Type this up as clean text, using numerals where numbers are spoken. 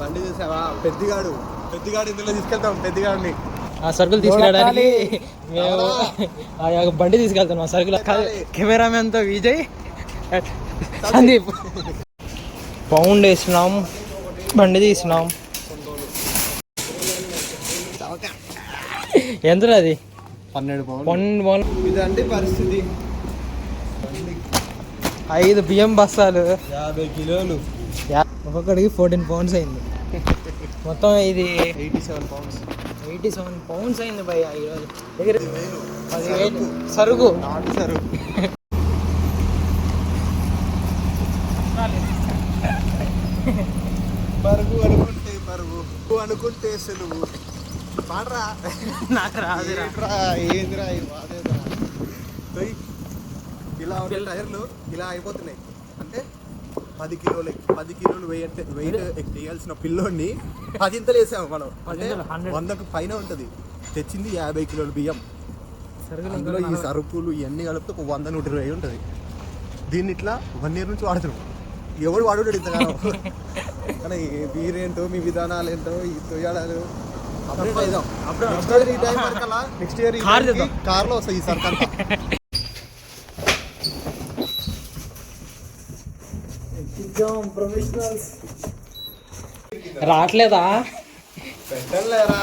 బండి చూసావా? పెద్దిగాడు ఇందులో తీసుకెళ్తాం. పెద్దిగాడిని ఆ సరుకులు తీసుకురావడానికి మేము బండి తీసుకెళ్తాం. ఆ సరుకులు కెమెరామెన్తో విజయ్, సందీప్. పౌండ్ వేసినాం, బండి తీసినాం. ఎంత అది? 12 పౌండ్లు. ఇదండి పరిస్థితి. 5 బియ్యం బస్తాలు, 50 కిలోలు, ఒక్కొక్కడికి 14 పౌండ్స్ అయింది. మొత్తం ఇది 87 పౌండ్స్ అయింది భయ్య ఈరోజు. దగ్గర 10,000 సరుకు. బరువు అనుకుంటే సెలవు. పాడరా, నాకు రాదురా. ఏందిరా ఇలా టైర్లు ఇలా అయిపోతున్నాయి. అంటే 10 కిలోలు వేయాల్సిన పిల్లోని 10 ఇంతలు వేసాము మనం. అంటే 100కు పైన ఉంటుంది. తెచ్చింది 50 కిలోలు బియ్యం. అందులో ఈ సరుకులు ఇవన్నీ కలిపితే ఒక 100-120 ఉంటుంది. దీన్ని ఇట్లా 1 ఇయర్ నుంచి వాడుతున్నాం. ఎవడు వాడు ఇంతకాలం. కానీ మీరేంటో, మీ విధానాలు ఏంటో, ఈ తొయ్యాడాలు నెక్స్ట్ ఇయర్ కార్లో వస్తాయి ఈ సర్కార్. ప్రొఫెషనల్స్ రావట్లేదా? పెట్టలేరా?